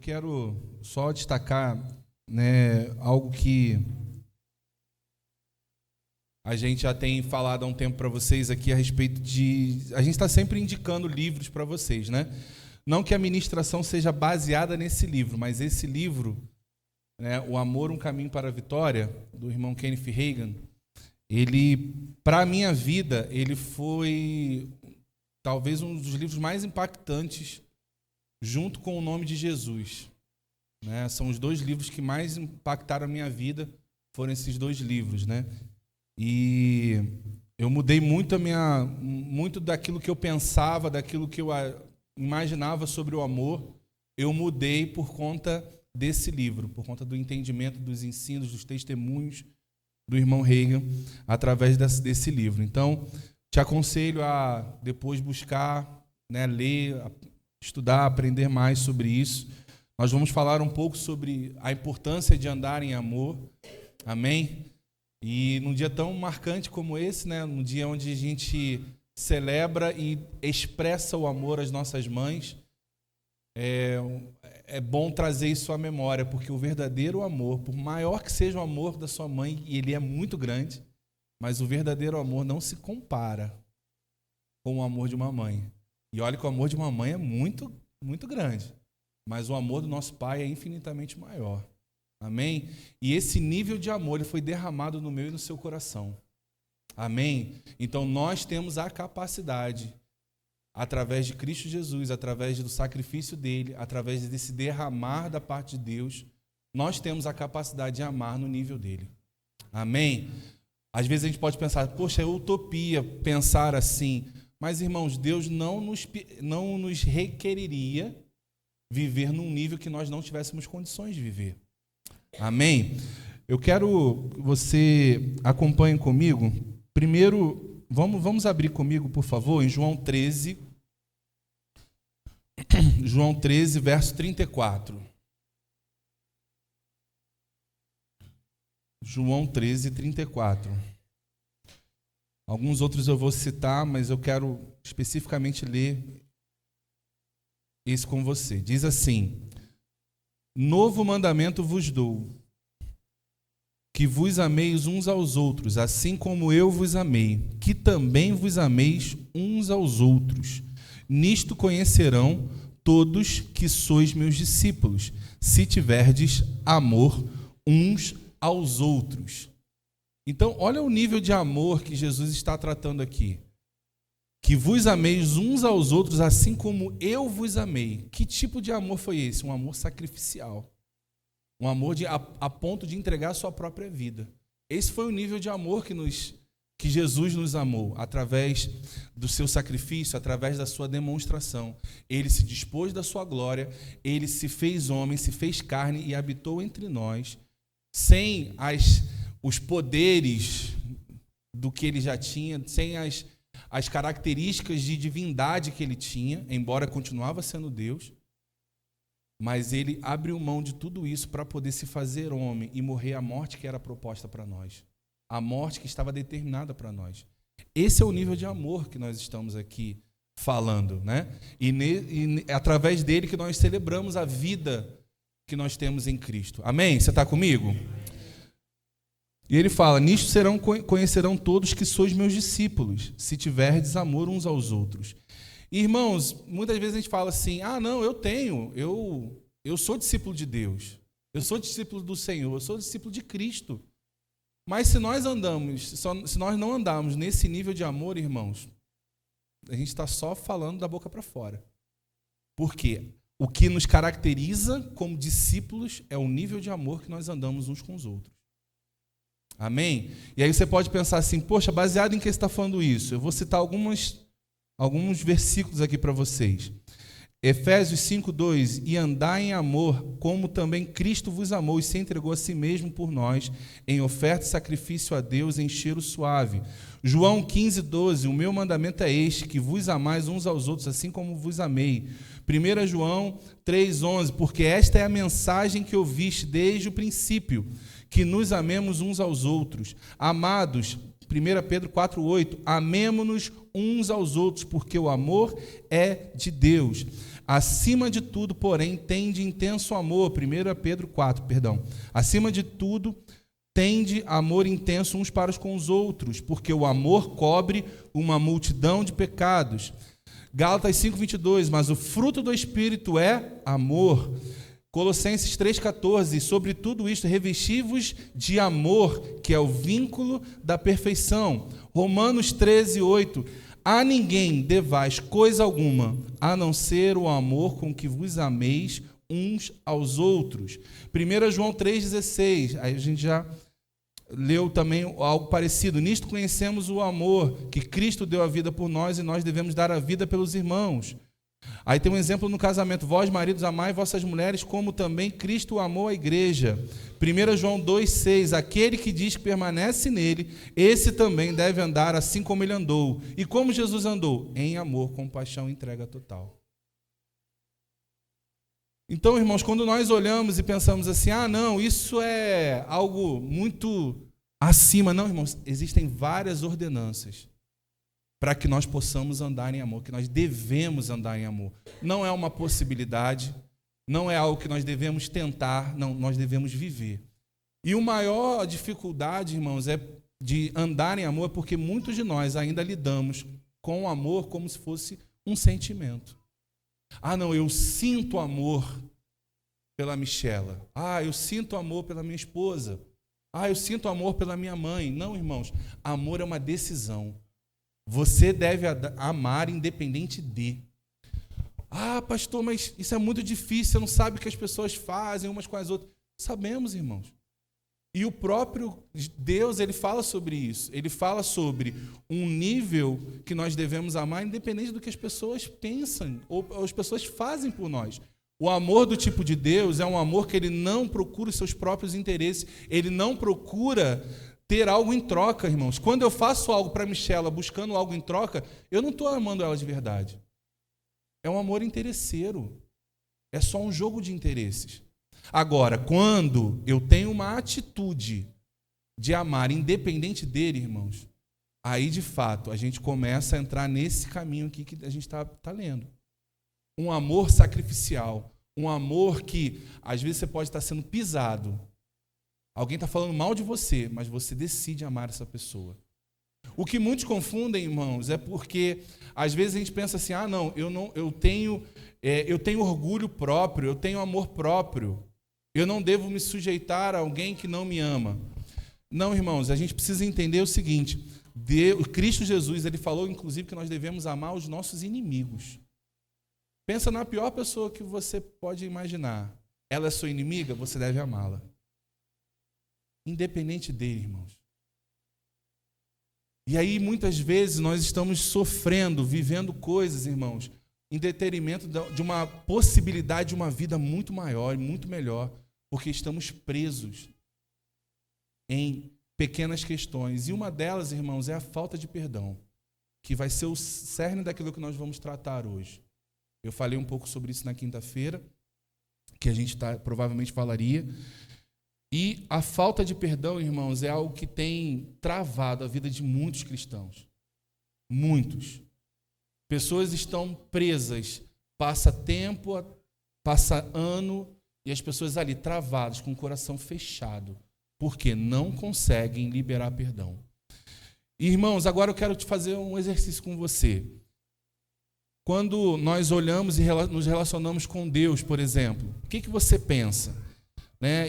quero só destacar, né, algo que a gente já tem falado há um tempo para vocês aqui a respeito de... A gente está sempre indicando livros para vocês, né? Não que a ministração seja baseada nesse livro, mas esse livro, né, O Amor, um Caminho para a Vitória, do irmão Kenneth Hagin, ele, para a minha vida, ele foi talvez um dos livros mais impactantes, junto com O Nome de Jesus. Né? São os dois livros que mais impactaram a minha vida, foram esses dois livros, né? E eu mudei muito daquilo que eu pensava, daquilo que eu imaginava sobre o amor, eu mudei por conta desse livro, por conta do entendimento dos ensinos, dos testemunhos do irmão Hagin, através desse livro. Então, te aconselho a depois buscar, né, ler, estudar, aprender mais sobre isso. Nós vamos falar um pouco sobre a importância de andar em amor. Amém? E num dia tão marcante como esse, né, num dia onde a gente celebra e expressa o amor às nossas mães, é bom trazer isso à memória, porque o verdadeiro amor, por maior que seja o amor da sua mãe, e ele é muito grande, mas o verdadeiro amor não se compara com o amor de uma mãe. E olha que o amor de uma mãe é muito, muito grande, mas o amor do nosso pai é infinitamente maior. Amém? E esse nível de amor ele foi derramado no meu e no seu coração. Amém? Então nós temos a capacidade, através de Cristo Jesus, através do sacrifício dele, através desse derramar da parte de Deus, nós temos a capacidade de amar no nível dele. Amém? Às vezes a gente pode pensar, poxa, é utopia pensar assim. Mas, irmãos, Deus não nos requeriria viver num nível que nós não tivéssemos condições de viver. Amém? Eu quero que você acompanhe comigo. Primeiro, vamos abrir comigo, por favor, em João 13. João 13, verso 34. João 13, 34. Alguns outros eu vou citar, mas eu quero especificamente ler esse com você. Diz assim: Novo mandamento vos dou, que vos ameis uns aos outros, assim como eu vos amei, que também vos ameis uns aos outros. Nisto conhecerão todos que sois meus discípulos, se tiverdes amor uns aos outros. Então, olha o nível de amor que Jesus está tratando aqui. Que vos ameis uns aos outros, assim como eu vos amei. Que tipo de amor foi esse? Um amor sacrificial. Um amor a ponto de entregar a sua própria vida. Esse foi o nível de amor que Jesus nos amou, através do seu sacrifício, através da sua demonstração. Ele se dispôs da sua glória, ele se fez homem, se fez carne e habitou entre nós, sem os poderes do que ele já tinha, sem as características de divindade que ele tinha, embora continuava sendo Deus, mas ele abriu mão de tudo isso para poder se fazer homem e morrer a morte que era proposta para nós, a morte que estava determinada para nós. Esse é o nível de amor que nós estamos aqui falando, né? E através dele que nós celebramos a vida que nós temos em Cristo. Amém? Você está comigo? E ele fala, nisto conhecerão todos que sois meus discípulos, se tiverdes amor uns aos outros. Irmãos, muitas vezes a gente fala assim, não, eu sou discípulo de Deus, eu sou discípulo do Senhor, eu sou discípulo de Cristo. Mas se nós não andarmos nesse nível de amor, irmãos, a gente está só falando da boca para fora. Por quê? O que nos caracteriza como discípulos é o nível de amor que nós andamos uns com os outros. Amém? E aí você pode pensar assim, poxa, baseado em que você está falando isso? Eu vou citar alguns versículos aqui para vocês. Efésios 5:2, e andai em amor, como também Cristo vos amou e se entregou a si mesmo por nós, em oferta e sacrifício a Deus em cheiro suave. João 15:12, o meu mandamento é este, que vos amais uns aos outros, assim como vos amei. 1 João 3:11, porque esta é a mensagem que ouviste desde o princípio, que nos amemos uns aos outros. Amados, 1 Pedro 4,8, amemo-nos uns aos outros, porque o amor é de Deus. Acima de tudo, porém, tende intenso amor, 1 Pedro 4, perdão. Acima de tudo, tende amor intenso uns para com os outros, porque o amor cobre uma multidão de pecados. Gálatas 5,22, mas o fruto do Espírito é amor. Colossenses 3,14, sobre tudo isto, revesti-vos de amor, que é o vínculo da perfeição. Romanos 13,8, a ninguém devais coisa alguma, a não ser o amor com que vos ameis uns aos outros. 1 João 3,16, aí a gente já leu também algo parecido. Nisto conhecemos o amor, que Cristo deu a vida por nós e nós devemos dar a vida pelos irmãos. Aí tem um exemplo no casamento. Vós, maridos, amai vossas mulheres, como também Cristo amou a igreja. 1 João 2,6, aquele que diz que permanece nele, esse também deve andar assim como ele andou. E como Jesus andou? Em amor, compaixão e entrega total. Então, irmãos, quando nós olhamos e pensamos assim, não, isso é algo muito acima. Não, irmãos, existem várias ordenanças para que nós possamos andar em amor, que nós devemos andar em amor. Não é uma possibilidade, não é algo que nós devemos tentar, não, nós devemos viver. E a maior dificuldade, irmãos, de andar em amor é porque muitos de nós ainda lidamos com o amor como se fosse um sentimento. Não, eu sinto amor pela Michela. Eu sinto amor pela minha esposa. Eu sinto amor pela minha mãe. Não, irmãos, amor é uma decisão. Você deve amar independente de. Pastor, mas isso é muito difícil, você não sabe o que as pessoas fazem umas com as outras. Sabemos, irmãos. E o próprio Deus, ele fala sobre isso. Ele fala sobre um nível que nós devemos amar independente do que as pessoas pensam ou as pessoas fazem por nós. O amor do tipo de Deus é um amor que ele não procura os seus próprios interesses. Ele não procura ter algo em troca, irmãos. Quando eu faço algo para a Michela buscando algo em troca, eu não estou amando ela de verdade. É um amor interesseiro. É só um jogo de interesses. Agora, quando eu tenho uma atitude de amar independente dele, irmãos, aí de fato a gente começa a entrar nesse caminho aqui que a gente está lendo. Um amor sacrificial, um amor que às vezes você pode estar sendo pisado. Alguém está falando mal de você, mas você decide amar essa pessoa. O que muitos confundem, irmãos, é porque às vezes a gente pensa assim, eu tenho orgulho próprio, eu tenho amor próprio. Eu não devo me sujeitar a alguém que não me ama. Não, irmãos, a gente precisa entender o seguinte, Cristo Jesus, ele falou inclusive que nós devemos amar os nossos inimigos. Pensa na pior pessoa que você pode imaginar. Ela é sua inimiga, você deve amá-la. Independente dele, irmãos. E aí, muitas vezes, nós estamos sofrendo, vivendo coisas, irmãos, em detrimento de uma possibilidade de uma vida muito maior e muito melhor, porque estamos presos em pequenas questões. E uma delas, irmãos, é a falta de perdão, que vai ser o cerne daquilo que nós vamos tratar hoje. Eu falei um pouco sobre isso na quinta-feira, que a gente provavelmente falaria. E a falta de perdão, irmãos, é algo que tem travado a vida de muitos cristãos. Muitos. Pessoas estão presas, passa tempo, passa ano, e as pessoas ali travadas, com o coração fechado, porque não conseguem liberar perdão. Irmãos, agora eu quero te fazer um exercício com você. Quando nós olhamos e nos relacionamos com Deus, por exemplo, o que você pensa?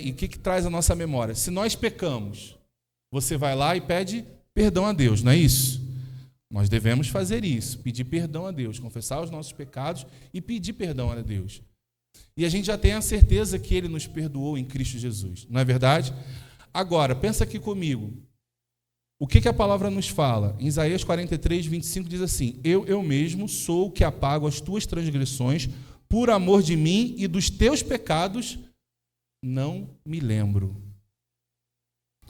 E o que traz a nossa memória? Se nós pecamos, você vai lá e pede perdão a Deus, não é isso? Nós devemos fazer isso, pedir perdão a Deus, confessar os nossos pecados e pedir perdão a Deus. E a gente já tem a certeza que Ele nos perdoou em Cristo Jesus, não é verdade? Agora, pensa aqui comigo. O que a palavra nos fala? Em Isaías 43, 25 diz assim, eu mesmo sou o que apago as tuas transgressões, por amor de mim e dos teus pecados não me lembro.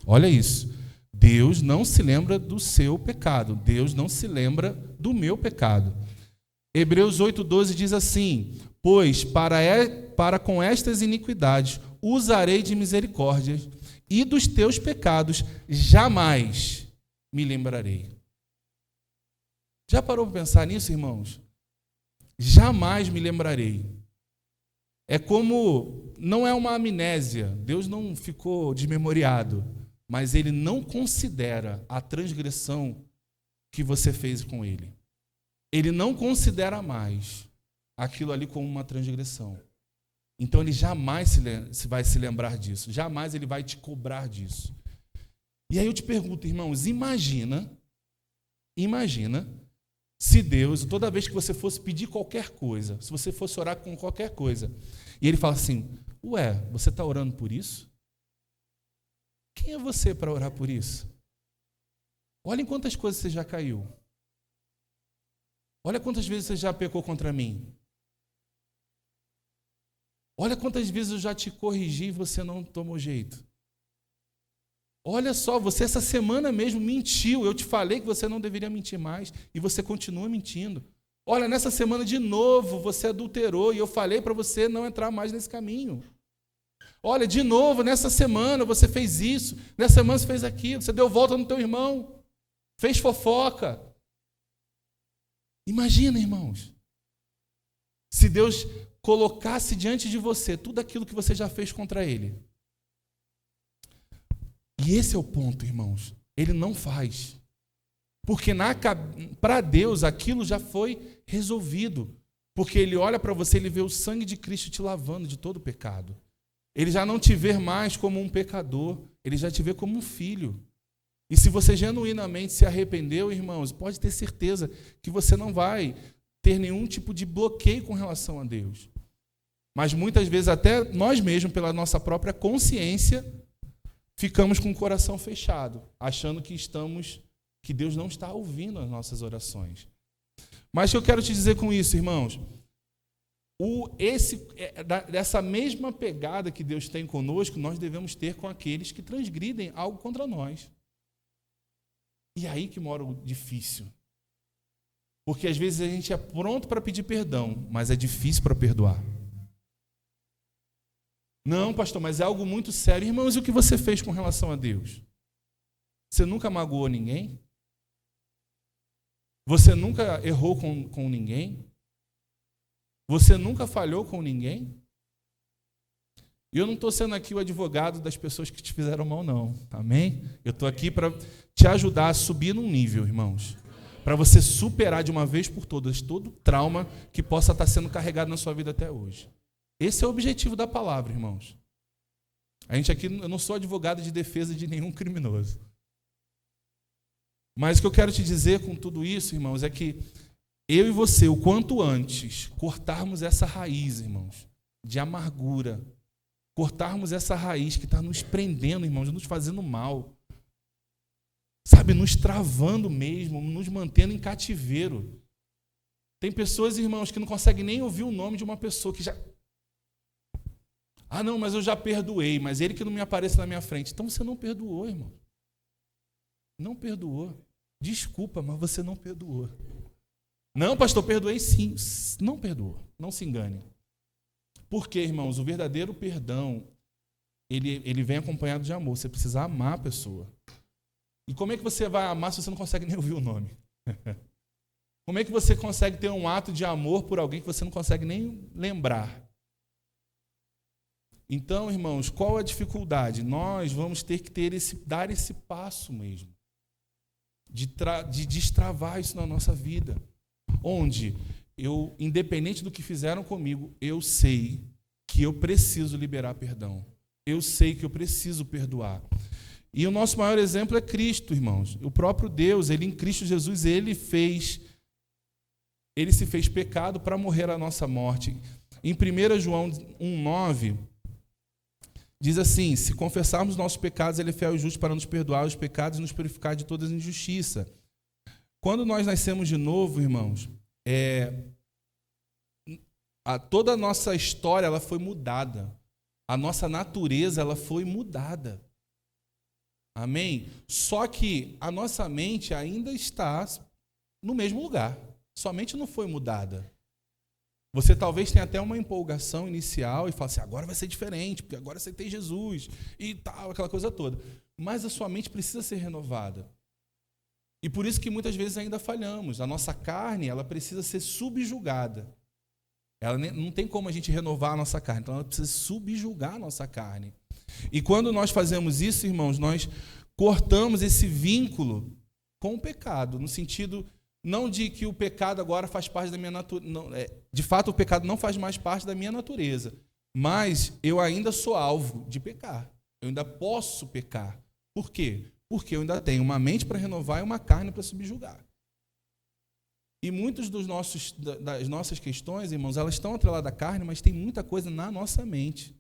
Olha isso. Deus não se lembra do seu pecado. Deus não se lembra do meu pecado. Hebreus 8,12 diz assim, pois para com estas iniquidades usarei de misericórdia e dos teus pecados jamais me lembrarei. Já parou para pensar nisso, irmãos? Jamais me lembrarei. É como, não é uma amnésia, Deus não ficou desmemoriado, mas Ele não considera a transgressão que você fez com Ele. Ele não considera mais aquilo ali como uma transgressão. Então Ele jamais vai se lembrar disso, jamais Ele vai te cobrar disso. E aí eu te pergunto, irmãos, imagina se Deus, toda vez que você fosse pedir qualquer coisa, se você fosse orar com qualquer coisa, e Ele fala assim, ué, você está orando por isso? Quem é você para orar por isso? Olha em quantas coisas você já caiu. Olha quantas vezes você já pecou contra mim. Olha quantas vezes eu já te corrigi e você não tomou jeito. Olha só, você essa semana mesmo mentiu. Eu te falei que você não deveria mentir mais e você continua mentindo. Olha, nessa semana de novo você adulterou e eu falei para você não entrar mais nesse caminho. Olha, de novo, nessa semana você fez isso, nessa semana você fez aquilo, você deu volta no teu irmão, fez fofoca. Imagina, irmãos, se Deus colocasse diante de você tudo aquilo que você já fez contra Ele. E esse é o ponto, irmãos. Ele não faz. Porque para Deus aquilo já foi resolvido. Porque Ele olha para você, Ele vê o sangue de Cristo te lavando de todo pecado. Ele já não te vê mais como um pecador, Ele já te vê como um filho. E se você genuinamente se arrependeu, irmãos, pode ter certeza que você não vai ter nenhum tipo de bloqueio com relação a Deus. Mas muitas vezes até nós mesmos, pela nossa própria consciência, ficamos com o coração fechado, achando que Deus não está ouvindo as nossas orações. Mas o que eu quero te dizer com isso, irmãos, dessa mesma pegada que Deus tem conosco, nós devemos ter com aqueles que transgridem algo contra nós. E aí que mora o difícil. Porque às vezes a gente é pronto para pedir perdão, mas é difícil para perdoar. Não, pastor, mas é algo muito sério. Irmãos, e o que você fez com relação a Deus? Você nunca magoou ninguém? Você nunca errou com ninguém? Você nunca falhou com ninguém? E eu não estou sendo aqui o advogado das pessoas que te fizeram mal, não. Amém? Eu estou aqui para te ajudar a subir num nível, irmãos. Para você superar de uma vez por todas todo trauma que possa estar sendo carregado na sua vida até hoje. Esse é o objetivo da palavra, irmãos. A gente aqui, eu não sou advogado de defesa de nenhum criminoso. Mas o que eu quero te dizer com tudo isso, irmãos, é que eu e você, o quanto antes, cortarmos essa raiz, irmãos, de amargura, cortarmos essa raiz que está nos prendendo, irmãos, nos fazendo mal, sabe, nos travando mesmo, nos mantendo em cativeiro. Tem pessoas, irmãos, que não conseguem nem ouvir o nome de uma pessoa que já... Ah, não, mas eu já perdoei, mas ele que não me aparece na minha frente. Então você não perdoou, irmão. Não perdoou. Desculpa, mas você não perdoou. Não, pastor, perdoei sim. Não perdoou. Não se engane. Porque, irmãos, o verdadeiro perdão, ele vem acompanhado de amor. Você precisa amar a pessoa. E como é que você vai amar se você não consegue nem ouvir o nome? Como é que você consegue ter um ato de amor por alguém que você não consegue nem lembrar? Então, irmãos, qual a dificuldade? Nós vamos ter que dar esse passo mesmo, de destravar isso na nossa vida, onde eu, independente do que fizeram comigo, eu sei que eu preciso liberar perdão, eu sei que eu preciso perdoar. E o nosso maior exemplo é Cristo, irmãos. O próprio Deus, Ele em Cristo Jesus, Ele se fez pecado para morrer a nossa morte. Em 1 João 1,9, diz assim: se confessarmos nossos pecados, Ele é fiel e justo para nos perdoar os pecados e nos purificar de toda injustiça. Quando nós nascemos de novo, irmãos, toda a nossa história ela foi mudada. A nossa natureza ela foi mudada. Amém? Só que a nossa mente ainda está no mesmo lugar. Sua mente não foi mudada. Você talvez tenha até uma empolgação inicial e fala assim, agora vai ser diferente, porque agora você tem Jesus e tal, aquela coisa toda. Mas a sua mente precisa ser renovada. E por isso que muitas vezes ainda falhamos. A nossa carne, ela precisa ser subjugada. Ela não tem como a gente renovar a nossa carne, então ela precisa subjugar a nossa carne. E quando nós fazemos isso, irmãos, nós cortamos esse vínculo com o pecado, no sentido não de que o pecado agora faz parte da minha natureza. De fato, o pecado não faz mais parte da minha natureza, mas eu ainda sou alvo de pecar. Eu ainda posso pecar. Por quê? Porque eu ainda tenho uma mente para renovar e uma carne para subjugar. E muitas das nossas questões, irmãos, elas estão atreladas à carne, mas tem muita coisa na nossa mente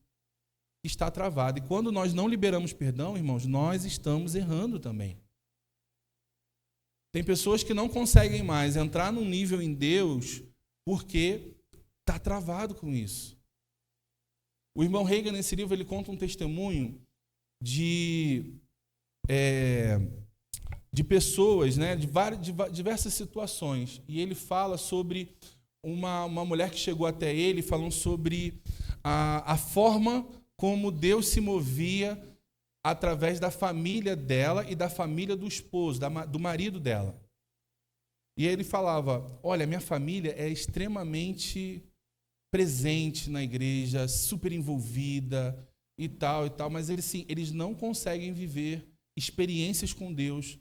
que está travada. E quando nós não liberamos perdão, irmãos, nós estamos errando também. Tem pessoas que não conseguem mais entrar num nível em Deus porque está travado com isso. O irmão Reagan, nesse livro, ele conta um testemunho de pessoas, né, de diversas situações. E ele fala sobre uma mulher que chegou até ele falando sobre a forma como Deus se movia através da família dela e da família do esposo, do marido dela. E ele falava, olha, minha família é extremamente presente na igreja, super envolvida e tal, mas eles não conseguem viver experiências com Deus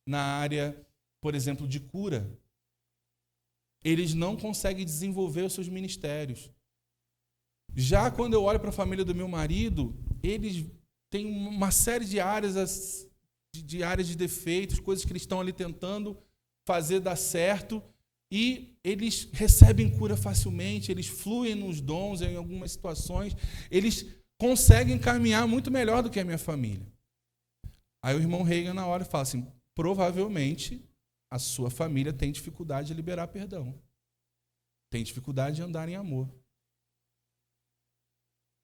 na área, por exemplo, de cura. Eles não conseguem desenvolver os seus ministérios. Já quando eu olho para a família do meu marido, eles têm uma série de áreas de defeitos, coisas que eles estão ali tentando fazer dar certo, e eles recebem cura facilmente, eles fluem nos dons em algumas situações, eles conseguem caminhar muito melhor do que a minha família. Aí o irmão Reagan na hora fala assim, provavelmente a sua família tem dificuldade de liberar perdão. Tem dificuldade de andar em amor.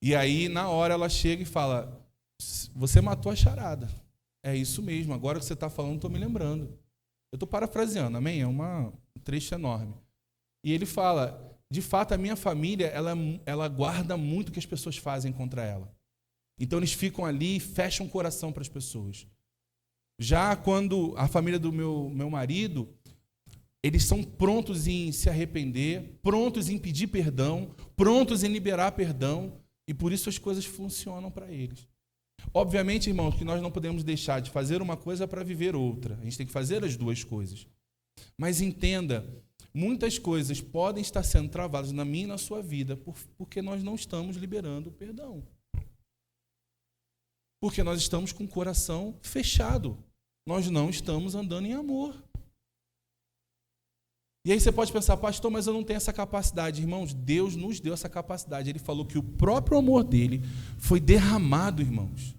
E aí, na hora, ela chega e fala, você matou a charada. É isso mesmo, agora que você está falando, estou me lembrando. Eu estou parafraseando, amém? É um trecho enorme. E ele fala, de fato, a minha família, ela guarda muito o que as pessoas fazem contra ela. Então, eles ficam ali e fecham o coração para as pessoas. Já quando a família do meu marido, eles são prontos em se arrepender, prontos em pedir perdão, prontos em liberar perdão, e por isso as coisas funcionam para eles. Obviamente, irmãos, que nós não podemos deixar de fazer uma coisa para viver outra. A gente tem que fazer as duas coisas. Mas entenda, muitas coisas podem estar sendo travadas na minha e na sua vida porque nós não estamos liberando o perdão. Porque nós estamos com o coração fechado. Nós não estamos andando em amor. E aí você pode pensar, pastor, mas eu não tenho essa capacidade. Irmãos, Deus nos deu essa capacidade. Ele falou que o próprio amor dele foi derramado, irmãos,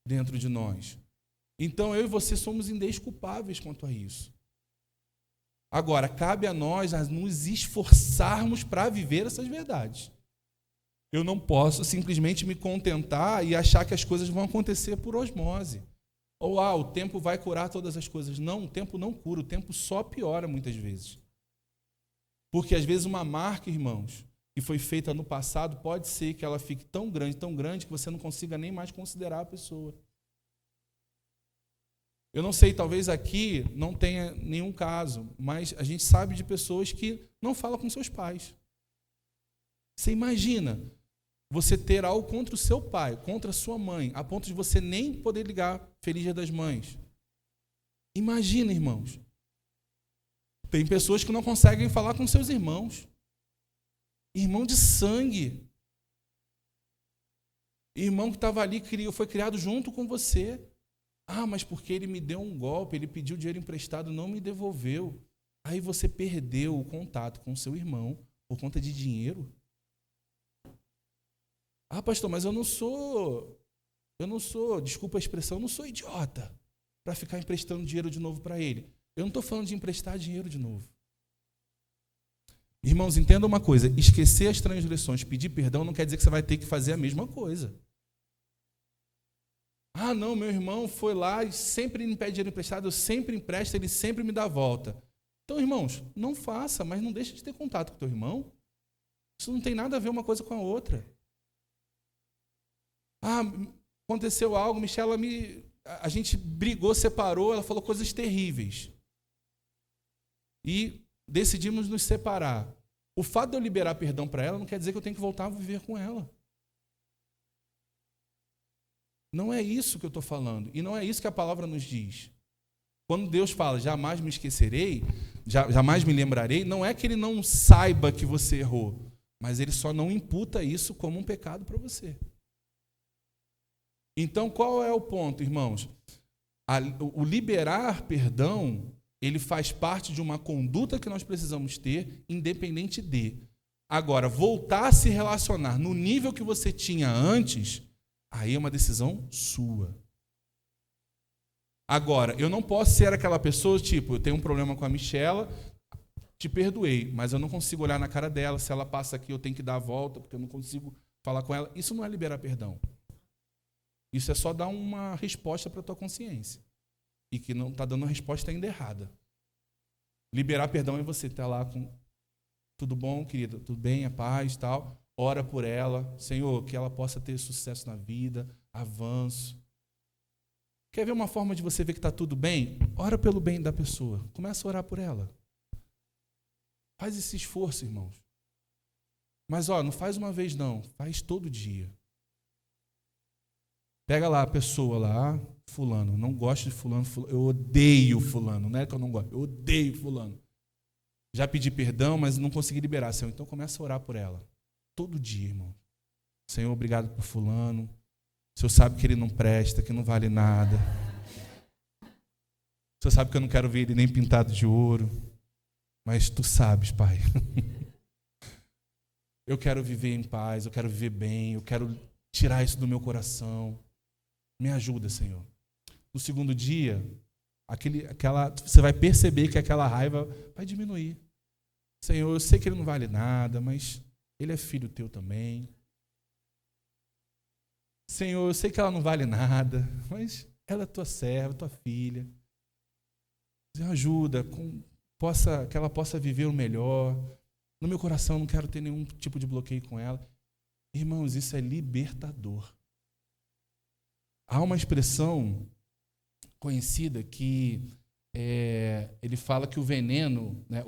dentro de nós. Então eu e você somos indesculpáveis quanto a isso. Agora, cabe a nós nos esforçarmos para viver essas verdades. Eu não posso simplesmente me contentar e achar que as coisas vão acontecer por osmose. Ou, o tempo vai curar todas as coisas. Não, o tempo não cura, o tempo só piora muitas vezes. Porque às vezes uma marca, irmãos, que foi feita no passado, pode ser que ela fique tão grande, que você não consiga nem mais considerar a pessoa. Eu não sei, talvez aqui não tenha nenhum caso, mas a gente sabe de pessoas que não falam com seus pais. Você imagina você ter algo contra o seu pai, contra a sua mãe, a ponto de você nem poder ligar Feliz Dia das Mães. Imagina, irmãos. Tem pessoas que não conseguem falar com seus irmãos. Irmão de sangue. Irmão que estava ali, foi criado junto com você. Mas porque ele me deu um golpe, ele pediu dinheiro emprestado, não me devolveu. Aí você perdeu o contato com seu irmão por conta de dinheiro. Pastor, mas eu não sou, desculpa a expressão, eu não sou idiota para ficar emprestando dinheiro de novo para ele. Eu não estou falando de emprestar dinheiro de novo. Irmãos, entenda uma coisa, esquecer as transgressões, pedir perdão, não quer dizer que você vai ter que fazer a mesma coisa. Não, meu irmão foi lá e sempre me pede dinheiro emprestado, eu sempre empresto, ele sempre me dá a volta. Então, irmãos, não faça, mas não deixe de ter contato com o teu irmão. Isso não tem nada a ver uma coisa com a outra. Aconteceu algo, Michela a gente brigou, separou, ela falou coisas terríveis. e decidimos nos separar. O fato de eu liberar perdão para ela não quer dizer que eu tenho que voltar a viver com ela. Não é isso que eu estou falando. E não é isso que a palavra nos diz. Quando Deus fala, jamais me esquecerei, jamais me lembrarei, não é que ele não saiba que você errou, mas ele só não imputa isso como um pecado para você. Então, qual é o ponto, irmãos? O liberar perdão, ele faz parte de uma conduta que nós precisamos ter, independente de. Agora, voltar a se relacionar no nível que você tinha antes, aí é uma decisão sua. Agora, eu não posso ser aquela pessoa, tipo, eu tenho um problema com a Michela, te perdoei, mas eu não consigo olhar na cara dela, se ela passa aqui eu tenho que dar a volta, porque eu não consigo falar com ela. Isso não é liberar perdão. Isso é só dar uma resposta para a tua consciência. E que não está dando uma resposta ainda errada. Liberar perdão é você estar lá com tudo bom, querida, tudo bem, a paz e tal. Ora por ela, Senhor, que ela possa ter sucesso na vida, avanço. Quer ver uma forma de você ver que está tudo bem? Ora pelo bem da pessoa. Começa a orar por ela. Faz esse esforço, irmãos. Mas, não faz uma vez não. Faz todo dia. Pega lá a pessoa lá, fulano. Não gosto de fulano. Eu odeio fulano. Não é que eu não gosto. Eu odeio fulano. Já pedi perdão, mas não consegui liberar. Senhor, então começa a orar por ela. Todo dia, irmão. Senhor, obrigado por fulano. O Senhor sabe que ele não presta, que não vale nada. O Senhor sabe que eu não quero ver ele nem pintado de ouro. Mas tu sabes, Pai. Eu quero viver em paz, eu quero viver bem, eu quero tirar isso do meu coração. Me ajuda, Senhor. No segundo dia, você vai perceber que aquela raiva vai diminuir. Senhor, eu sei que ele não vale nada, mas ele é filho teu também. Senhor, eu sei que ela não vale nada, mas ela é tua serva, tua filha. Me ajuda, que ela possa viver o melhor. No meu coração, eu não quero ter nenhum tipo de bloqueio com ela. Irmãos, isso é libertador. Há uma expressão conhecida que ele fala que o veneno, né,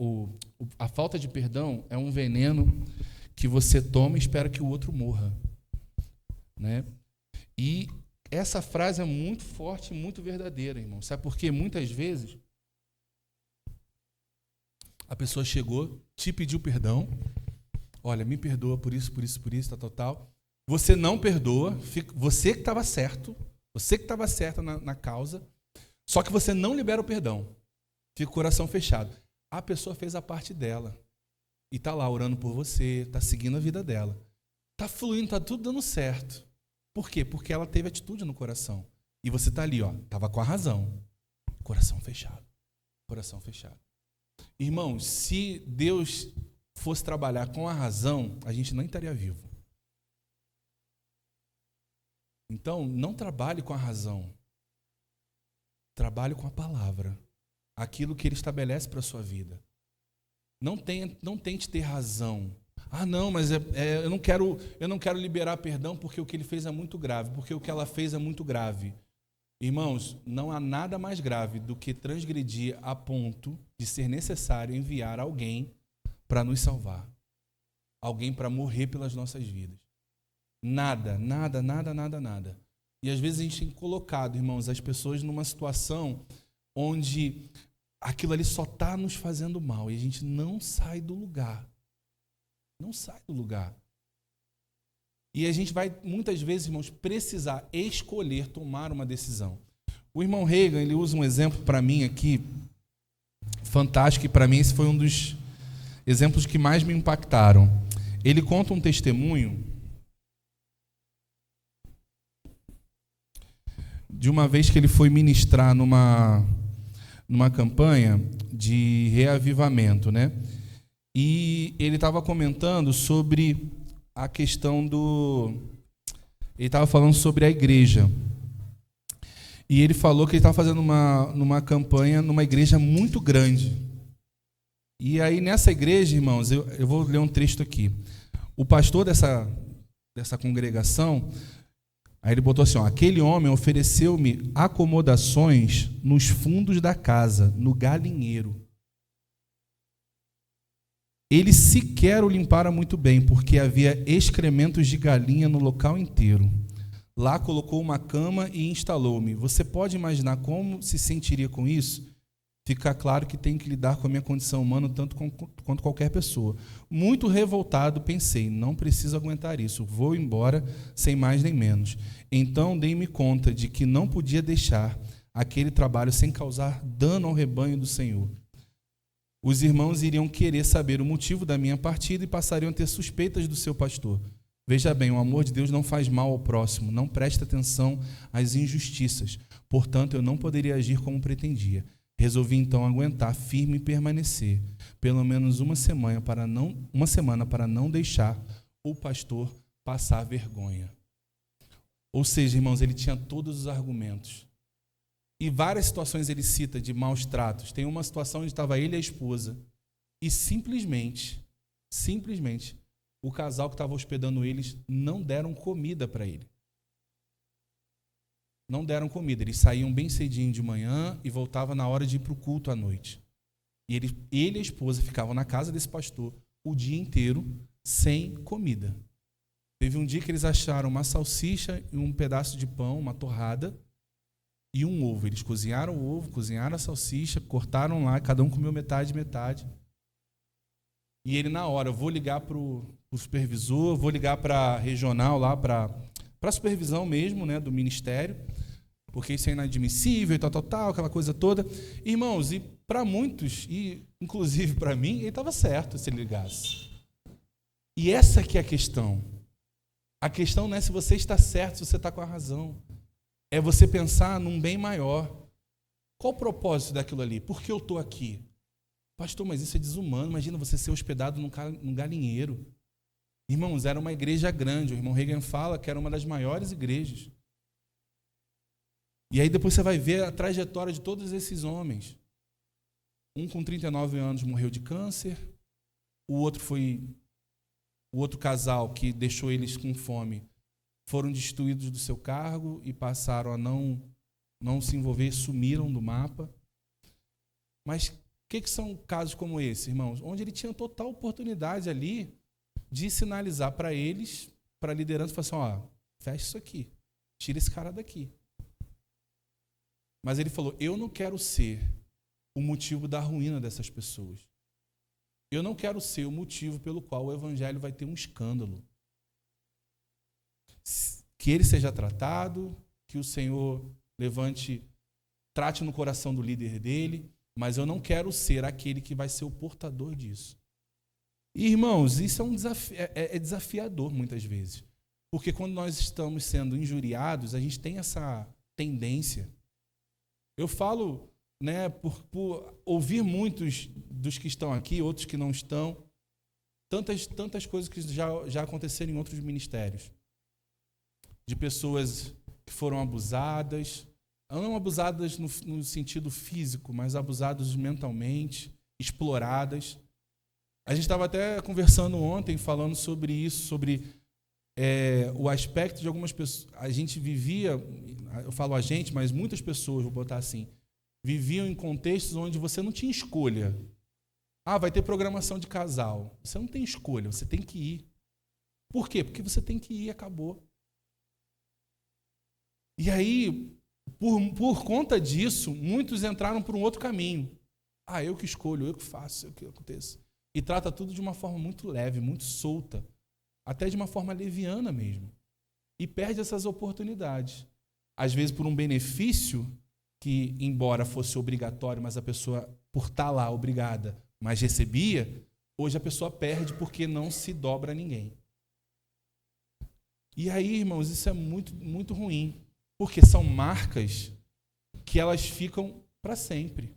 a falta de perdão é um veneno que você toma e espera que o outro morra. Né? E essa frase é muito forte e muito verdadeira, irmão. Sabe por quê? Muitas vezes a pessoa chegou, te pediu perdão. Olha, me perdoa por isso, tal. Você não perdoa, você que estava certo, você que estava certa na causa, só que você não libera o perdão. Fica o coração fechado. A pessoa fez a parte dela e está lá orando por você, está seguindo a vida dela. Está fluindo, está tudo dando certo. Por quê? Porque ela teve atitude no coração. E você está ali, estava com a razão. Coração fechado. Coração fechado. Irmãos, se Deus fosse trabalhar com a razão, a gente não estaria vivo. Então, não trabalhe com a razão. Trabalhe com a palavra. Aquilo que Ele estabelece para a sua vida. Não tente ter razão. Não, mas eu não quero liberar perdão porque o que ele fez é muito grave, porque o que ela fez é muito grave. Irmãos, não há nada mais grave do que transgredir a ponto de ser necessário enviar alguém para nos salvar. Alguém para morrer pelas nossas vidas. Nada. E às vezes a gente tem colocado, irmãos, as pessoas numa situação onde aquilo ali só está nos fazendo mal e a gente não sai do lugar. Não sai do lugar. E a gente vai, muitas vezes, irmãos, precisar escolher, tomar uma decisão. O irmão Reagan, ele usa um exemplo para mim aqui, fantástico, e para mim esse foi um dos exemplos que mais me impactaram. Ele conta um testemunho de uma vez que ele foi ministrar numa campanha de reavivamento, né? E ele estava comentando sobre a questão ele estava falando sobre a igreja. E ele falou que ele estava fazendo numa campanha numa igreja muito grande. E aí nessa igreja, irmãos, eu vou ler um trecho aqui. O pastor dessa congregação, aí ele botou assim, aquele homem ofereceu-me acomodações nos fundos da casa, no galinheiro. Ele sequer o limpara muito bem, porque havia excrementos de galinha no local inteiro. Lá colocou uma cama e instalou-me. Você pode imaginar como se sentiria com isso? Fica claro que tenho que lidar com a minha condição humana tanto quanto qualquer pessoa. Muito revoltado, pensei, não preciso aguentar isso, vou embora sem mais nem menos. Então dei-me conta de que não podia deixar aquele trabalho sem causar dano ao rebanho do Senhor. Os irmãos iriam querer saber o motivo da minha partida e passariam a ter suspeitas do seu pastor. Veja bem, o amor de Deus não faz mal ao próximo, não presta atenção às injustiças. Portanto, eu não poderia agir como pretendia. Resolvi então aguentar firme e permanecer, pelo menos uma semana para não deixar o pastor passar vergonha. Ou seja, irmãos, ele tinha todos os argumentos. E várias situações ele cita de maus tratos. Tem uma situação onde estava ele e a esposa, e simplesmente, o casal que estava hospedando eles não deram comida para ele. Não deram comida. Eles saíam bem cedinho de manhã e voltavam na hora de ir para o culto à noite. E ele e a esposa ficavam na casa desse pastor o dia inteiro sem comida. Teve um dia que eles acharam uma salsicha e um pedaço de pão, uma torrada, e um ovo. Eles cozinharam o ovo, cozinharam a salsicha, cortaram lá, cada um comeu metade. E ele, na hora, eu vou ligar para o supervisor, vou ligar para a regional, lá para a supervisão mesmo, né, do ministério, porque isso é inadmissível e tal, aquela coisa toda. Irmãos, e para muitos, e inclusive para mim, ele estava certo se ele ligasse. E essa aqui é a questão. A questão não é se você está certo, se você está com a razão. É você pensar num bem maior. Qual o propósito daquilo ali? Por que eu estou aqui? Pastor, mas isso é desumano. Imagina você ser hospedado num galinheiro. Irmãos, era uma igreja grande. O irmão Reagan fala que era uma das maiores igrejas. E aí depois você vai ver a trajetória de todos esses homens. Um com 39 anos morreu de câncer. O outro casal que deixou eles com fome foram destituídos do seu cargo e passaram a não se envolver, sumiram do mapa. Mas o que são casos como esse, irmãos? Onde ele tinha total oportunidade ali de sinalizar para eles, para a liderança, falar assim, fecha isso aqui, tira esse cara daqui. Mas ele falou, eu não quero ser o motivo da ruína dessas pessoas. Eu não quero ser o motivo pelo qual o evangelho vai ter um escândalo. Que ele seja tratado, que o Senhor trate no coração do líder dele, mas eu não quero ser aquele que vai ser o portador disso. E, irmãos, isso é um desafio, é desafiador muitas vezes, porque quando nós estamos sendo injuriados, a gente tem essa tendência. Eu falo, né, por ouvir muitos dos que estão aqui, outros que não estão, tantas coisas que já aconteceram em outros ministérios. De pessoas que foram abusadas, não abusadas no sentido físico, mas abusadas mentalmente, exploradas. A gente estava até conversando ontem, falando sobre isso, sobre o aspecto de algumas pessoas. A gente vivia, eu falo a gente, mas muitas pessoas, vou botar assim, viviam em contextos onde você não tinha escolha. Vai ter programação de casal. Você não tem escolha, você tem que ir. Por quê? Porque você tem que ir, acabou. E aí, por conta disso, muitos entraram por um outro caminho. Eu que escolho, eu que faço, eu que aconteça. E trata tudo de uma forma muito leve, muito solta, até de uma forma leviana mesmo. E perde essas oportunidades. Às vezes por um benefício que, embora fosse obrigatório, mas a pessoa, por estar lá, obrigada, mas recebia, hoje a pessoa perde porque não se dobra a ninguém. E aí, irmãos, isso é muito, muito ruim. Porque são marcas que elas ficam para sempre.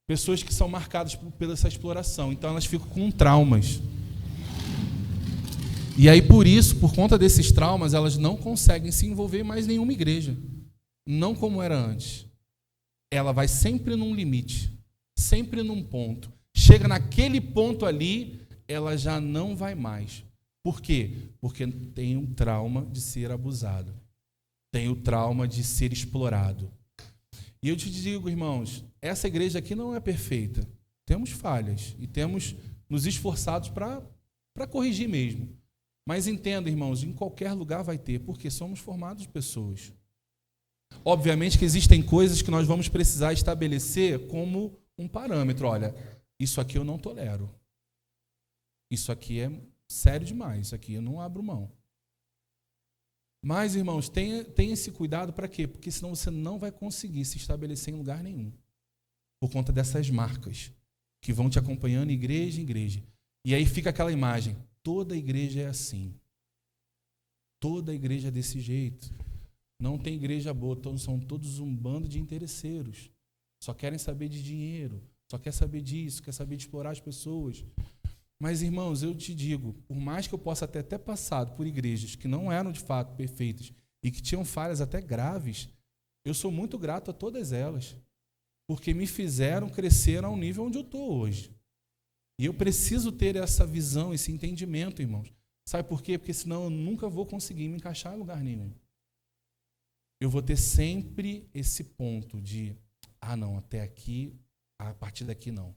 Pessoas que são marcadas pela essa exploração. Então elas ficam com traumas. E aí por isso, por conta desses traumas, elas não conseguem se envolver em mais nenhuma igreja. Não como era antes. Ela vai sempre num limite. Sempre num ponto. Chega naquele ponto ali, ela já não vai mais. Por quê? Porque tem um trauma de ser abusado. Tem o trauma de ser explorado. E eu te digo, irmãos, essa igreja aqui não é perfeita. Temos falhas e temos nos esforçados para corrigir mesmo. Mas entenda, irmãos, em qualquer lugar vai ter, porque somos formados de pessoas. Obviamente que existem coisas que nós vamos precisar estabelecer como um parâmetro. Olha, isso aqui eu não tolero. Isso aqui é sério demais, isso aqui eu não abro mão. Mas, irmãos, tenha esse cuidado para quê? Porque senão você não vai conseguir se estabelecer em lugar nenhum. Por conta dessas marcas que vão te acompanhando igreja em igreja. E aí fica aquela imagem, toda igreja é assim. Toda igreja é desse jeito. Não tem igreja boa, são todos um bando de interesseiros. Só querem saber de dinheiro, só quer saber disso, quer saber de explorar as pessoas. Mas, irmãos, eu te digo, por mais que eu possa ter até passado por igrejas que não eram de fato perfeitas e que tinham falhas até graves, eu sou muito grato a todas elas, porque me fizeram crescer ao nível onde eu estou hoje. E eu preciso ter essa visão, esse entendimento, irmãos. Sabe por quê? Porque senão eu nunca vou conseguir me encaixar em lugar nenhum. Eu vou ter sempre esse ponto de, não, até aqui, a partir daqui não.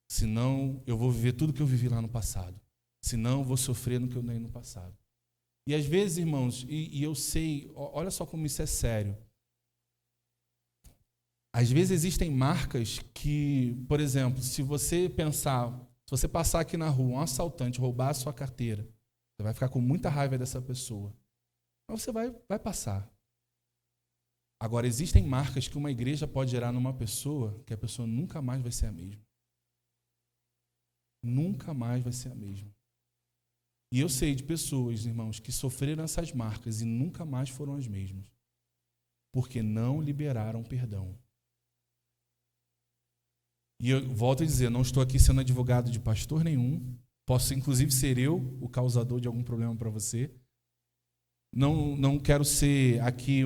Senão eu vou viver tudo que eu vivi lá no passado. Senão eu vou sofrer no que eu dei no passado. E às vezes, irmãos, e eu sei, olha só como isso é sério. Às vezes existem marcas que, por exemplo, se você passar aqui na rua, um assaltante roubar a sua carteira, você vai ficar com muita raiva dessa pessoa. Mas você vai passar. Agora, existem marcas que uma igreja pode gerar numa pessoa que a pessoa nunca mais vai ser a mesma. Nunca mais vai ser a mesma. E eu sei de pessoas, irmãos, que sofreram essas marcas e nunca mais foram as mesmas. Porque não liberaram perdão. E eu volto a dizer, não estou aqui sendo advogado de pastor nenhum. Posso, inclusive, ser eu o causador de algum problema para você. Não quero ser aqui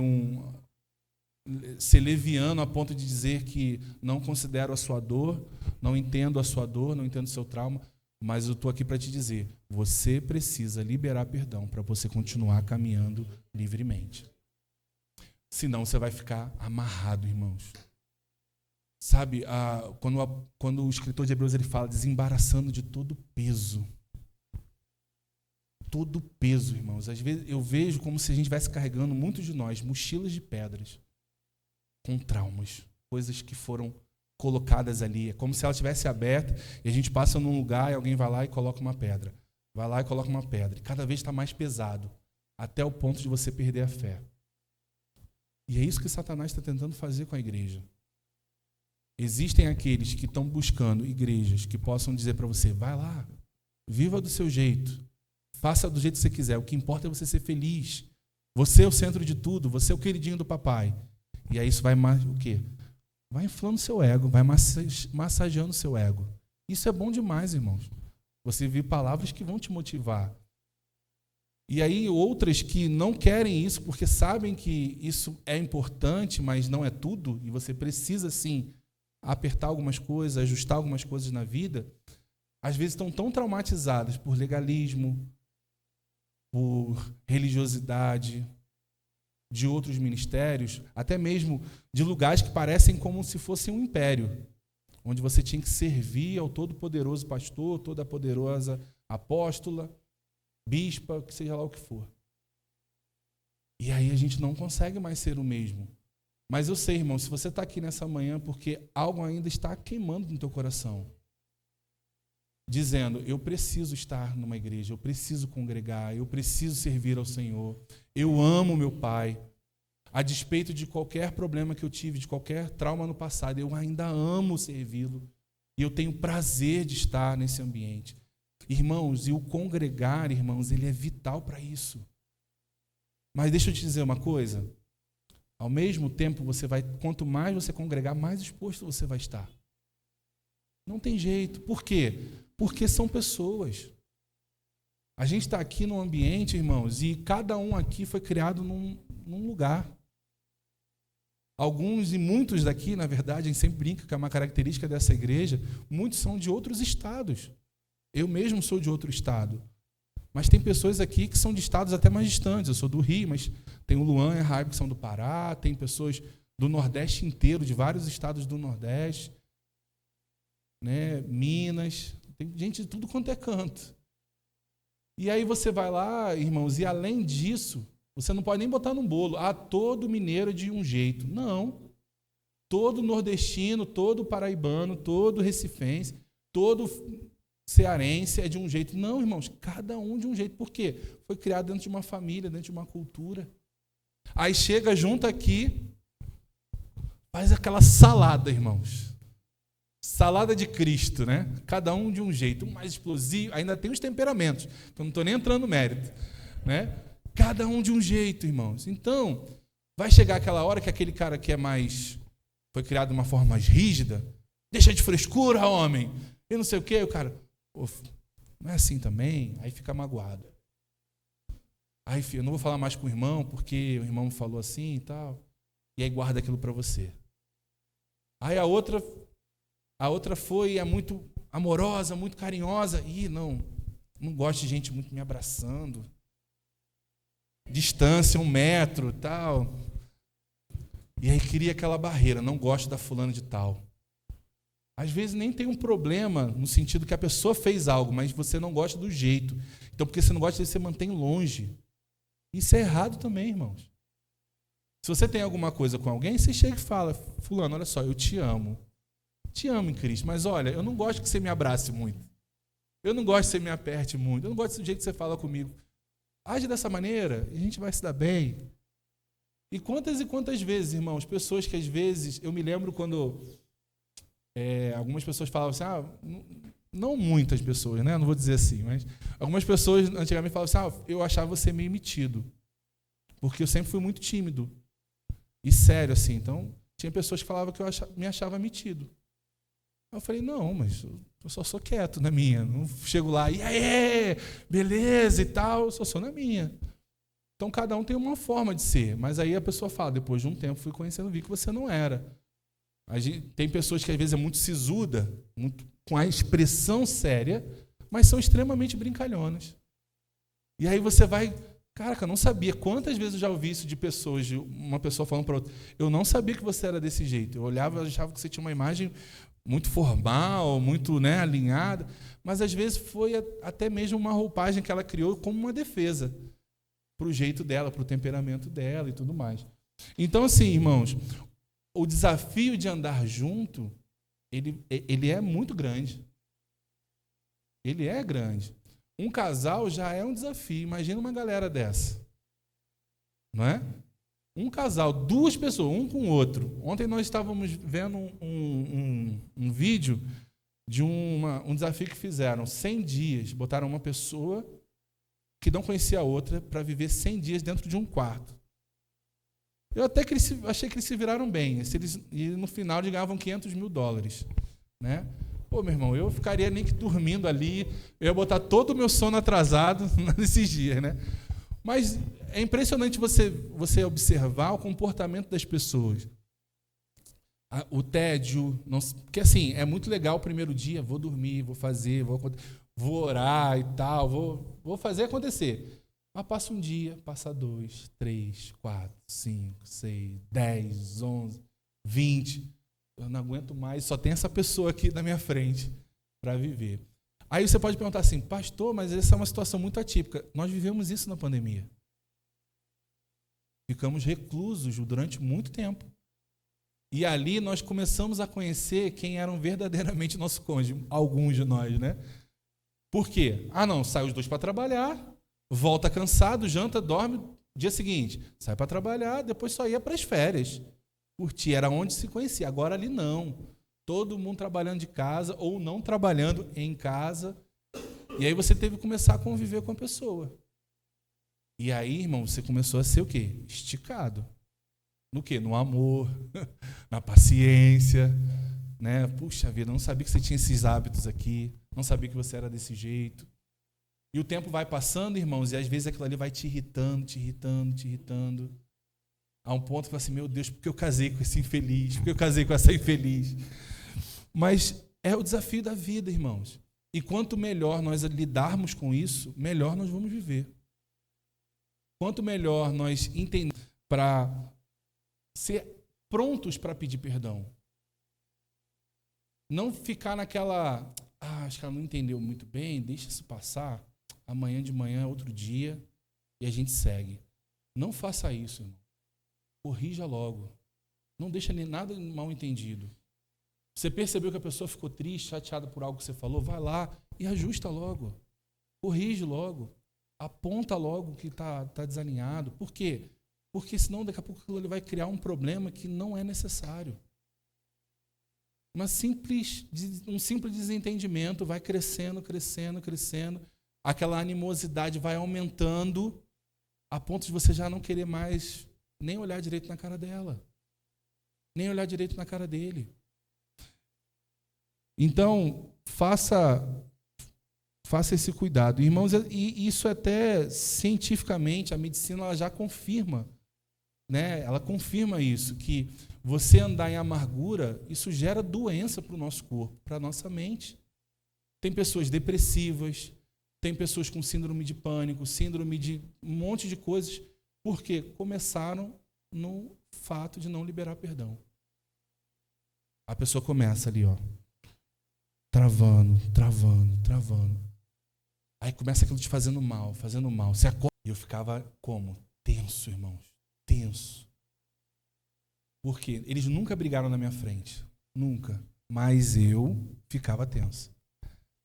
ser leviano a ponto de dizer que não considero a sua dor, não entendo a sua dor, não entendo o seu trauma, mas eu estou aqui para te dizer, você precisa liberar perdão para você continuar caminhando livremente. Senão você vai ficar amarrado, irmãos. Sabe, quando o escritor de Hebreus ele fala desembaraçando de todo peso. Todo peso, irmãos. Às vezes eu vejo como se a gente estivesse carregando, muitos de nós, mochilas de pedras com traumas, coisas que foram colocadas ali. É como se ela estivesse aberta e a gente passa num lugar e alguém vai lá e coloca uma pedra. Vai lá e coloca uma pedra. E cada vez está mais pesado, até o ponto de você perder a fé. E é isso que Satanás está tentando fazer com a igreja. Existem aqueles que estão buscando igrejas que possam dizer para você, vai lá, viva do seu jeito, faça do jeito que você quiser, o que importa é você ser feliz. Você é o centro de tudo, você é o queridinho do papai. E aí isso vai o quê? Vai inflando seu ego, vai massageando seu ego. Isso é bom demais, irmãos. Você ouvir palavras que vão te motivar. E aí outras que não querem isso porque sabem que isso é importante, mas não é tudo, e você precisa, sim, apertar algumas coisas, ajustar algumas coisas na vida, às vezes estão tão traumatizadas por legalismo, por religiosidade, de outros ministérios, até mesmo de lugares que parecem como se fosse um império, onde você tinha que servir ao todo-poderoso pastor, toda poderosa apóstola, bispa, que seja lá o que for. E aí a gente não consegue mais ser o mesmo. Mas eu sei, irmão, se você está aqui nessa manhã porque algo ainda está queimando no teu coração, dizendo, eu preciso estar numa igreja, eu preciso congregar, eu preciso servir ao Senhor, eu amo meu Pai, a despeito de qualquer problema que eu tive, de qualquer trauma no passado, eu ainda amo servi-lo e eu tenho prazer de estar nesse ambiente. Irmãos, e o congregar, irmãos, ele é vital para isso. Mas deixa eu te dizer uma coisa, ao mesmo tempo, quanto mais você congregar, mais exposto você vai estar. Não tem jeito. Por quê? Porque são pessoas. A gente está aqui num ambiente, irmãos, e cada um aqui foi criado num lugar. Alguns e muitos daqui, na verdade, a gente sempre brinca que é uma característica dessa igreja, muitos são de outros estados. Eu mesmo sou de outro estado. Mas tem pessoas aqui que são de estados até mais distantes. Eu sou do Rio, mas tem o Luan e a Raibo que são do Pará, tem pessoas do Nordeste inteiro, de vários estados do Nordeste. né, Minas, tem gente de tudo quanto é canto. E aí você vai lá, irmãos, e além disso, você não pode nem botar no bolo, todo mineiro é de um jeito. Não. Todo nordestino, todo paraibano, todo recifense, todo cearense é de um jeito. Não, irmãos, cada um de um jeito. Por quê? Foi criado dentro de uma família, dentro de uma cultura. Aí chega junto aqui, faz aquela salada, irmãos. Salada de Cristo, né? Cada um de um jeito, um mais explosivo, ainda tem os temperamentos, então não estou nem entrando no mérito, né? Cada um de um jeito, irmãos. Então, vai chegar aquela hora que aquele cara que é mais, foi criado de uma forma mais rígida, deixa de frescura, homem, e não sei o quê, o cara, não é assim também, aí fica magoado. Aí, filho, eu não vou falar mais com o irmão, porque o irmão falou assim e tal, e aí guarda aquilo para você. Aí a outra foi, é muito amorosa, muito carinhosa. Não gosto de gente muito me abraçando. Distância, 1 metro, tal. E aí cria aquela barreira, não gosto da fulana de tal. Às vezes nem tem um problema no sentido que a pessoa fez algo, mas você não gosta do jeito. Então, porque você não gosta, você mantém longe. Isso é errado também, irmãos. Se você tem alguma coisa com alguém, você chega e fala, fulano, olha só, eu te amo. Te amo em Cristo, mas olha, eu não gosto que você me abrace muito. Eu não gosto que você me aperte muito. Eu não gosto do jeito que você fala comigo. Age dessa maneira e a gente vai se dar bem. E quantas vezes, irmãos, pessoas que às vezes, eu me lembro quando algumas pessoas falavam assim, não muitas pessoas, né? Não vou dizer assim, mas algumas pessoas antigamente falavam assim, eu achava você meio metido, porque eu sempre fui muito tímido. E sério, assim, então, tinha pessoas que falavam que eu me achava metido. Eu falei, não, mas eu só sou quieto na minha. Não chego lá, e aí, beleza e tal, eu só sou na minha. Então, cada um tem uma forma de ser. Mas aí a pessoa fala, depois de um tempo, fui conhecendo, vi que você não era. Tem pessoas que às vezes é muito sisuda, muito, com a expressão séria, mas são extremamente brincalhonas. E aí você vai... Caraca, eu não sabia. Quantas vezes eu já ouvi isso de pessoas, de uma pessoa falando para outra, eu não sabia que você era desse jeito. Eu olhava e achava que você tinha uma imagem muito formal, muito, né, alinhada, mas às vezes foi até mesmo uma roupagem que ela criou como uma defesa para o jeito dela, para o temperamento dela e tudo mais. Então, assim, irmãos, o desafio de andar junto, ele é muito grande. Ele é grande. Um casal já é um desafio. Imagina uma galera dessa. Não é? Um casal, 2 pessoas, um com o outro. Ontem nós estávamos vendo um vídeo de um desafio que fizeram. 100 dias. Botaram uma pessoa que não conhecia a outra para viver 100 dias dentro de um quarto. Eu até achei que eles se viraram bem. E no final eles ganhavam $500 mil. Né? Pô, meu irmão, eu ficaria nem que dormindo ali. Eu ia botar todo o meu sono atrasado nesses dias, né? Mas é impressionante você observar o comportamento das pessoas. O tédio, porque assim, é muito legal o primeiro dia, vou dormir, vou fazer, vou orar e tal, vou fazer acontecer. Mas passa um dia, passa 2, 3, 4, 5, 6, 10, 11, 20. Eu não aguento mais, só tem essa pessoa aqui na minha frente para viver. Aí você pode perguntar assim, pastor, mas essa é uma situação muito atípica. Nós vivemos isso na pandemia. Ficamos reclusos durante muito tempo. E ali nós começamos a conhecer quem eram verdadeiramente nosso cônjuge, alguns de nós, né? Por quê? Não, sai os 2 para trabalhar, volta cansado, janta, dorme, dia seguinte, sai para trabalhar, depois só ia para as férias. Curtir, era onde se conhecia. Agora ali não. Todo mundo trabalhando de casa ou não trabalhando em casa. E aí você teve que começar a conviver com a pessoa. E aí, irmão, você começou a ser o quê? Esticado. No quê? No amor, na paciência. Né? Puxa vida, não sabia que você tinha esses hábitos aqui. Não sabia que você era desse jeito. E o tempo vai passando, irmãos, e às vezes aquilo ali vai te irritando, te irritando, te irritando. A um ponto que fala assim, meu Deus, por que eu casei com esse infeliz? Por que eu casei com essa infeliz? Mas é o desafio da vida, irmãos. E quanto melhor nós lidarmos com isso, melhor nós vamos viver. Quanto melhor nós entendemos para ser prontos para pedir perdão. Não ficar naquela, acho que ela não entendeu muito bem, deixa isso passar, amanhã de manhã é outro dia e a gente segue. Não faça isso, irmão. Corrija logo. Não deixa nem nada mal entendido. Você percebeu que a pessoa ficou triste, chateada por algo que você falou? Vai lá e ajusta logo. Corrige logo. Aponta logo que está desalinhado. Por quê? Porque senão daqui a pouco ele vai criar um problema que não é necessário. Um simples desentendimento vai crescendo. Aquela animosidade vai aumentando a ponto de você já não querer mais nem olhar direito na cara dela. Nem olhar direito na cara dele. Então, faça esse cuidado. Irmãos, e isso até cientificamente, a medicina ela já confirma, né? Ela confirma isso, que você andar em amargura, isso gera doença para o nosso corpo, para a nossa mente. Tem pessoas depressivas, tem pessoas com síndrome de pânico, síndrome de um monte de coisas, porque começaram no fato de não liberar perdão. A pessoa começa ali, ó, travando. Aí começa aquilo te fazendo mal. Você acorda. E eu ficava como? Tenso, irmãos. Tenso. Por quê? Eles nunca brigaram na minha frente. Nunca. Mas eu ficava tenso.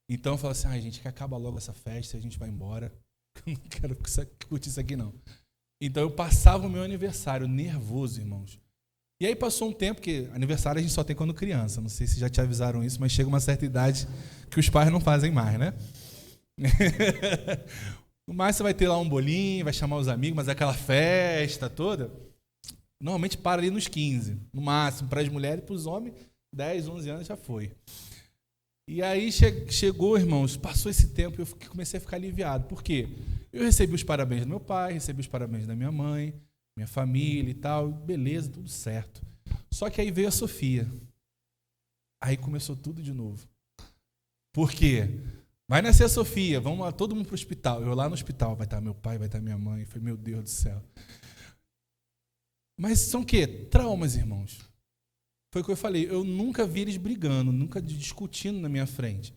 Então eu falava assim, gente, que acaba logo essa festa e a gente vai embora. Eu não quero curtir isso aqui, não. Então eu passava o meu aniversário nervoso, irmãos. E aí passou um tempo, que aniversário a gente só tem quando criança. Não sei se já te avisaram isso, mas chega uma certa idade que os pais não fazem mais, né? No mais você vai ter lá um bolinho, vai chamar os amigos, mas aquela festa toda, normalmente para ali nos 15, no máximo. Para as mulheres e para os homens, 10, 11 anos já foi. E aí chegou, irmãos, passou esse tempo e eu comecei a ficar aliviado. Por quê? Eu recebi os parabéns do meu pai, recebi os parabéns da minha mãe, minha família e tal, beleza, tudo certo. Só que aí veio a Sofia. Aí começou tudo de novo. Por quê? Vai nascer a Sofia, vamos lá, todo mundo para o hospital. Eu lá no hospital, vai estar meu pai, vai estar minha mãe. Eu falei, meu Deus do céu. Mas são o quê? Traumas, irmãos. Foi o que eu falei, eu nunca vi eles brigando, nunca discutindo na minha frente.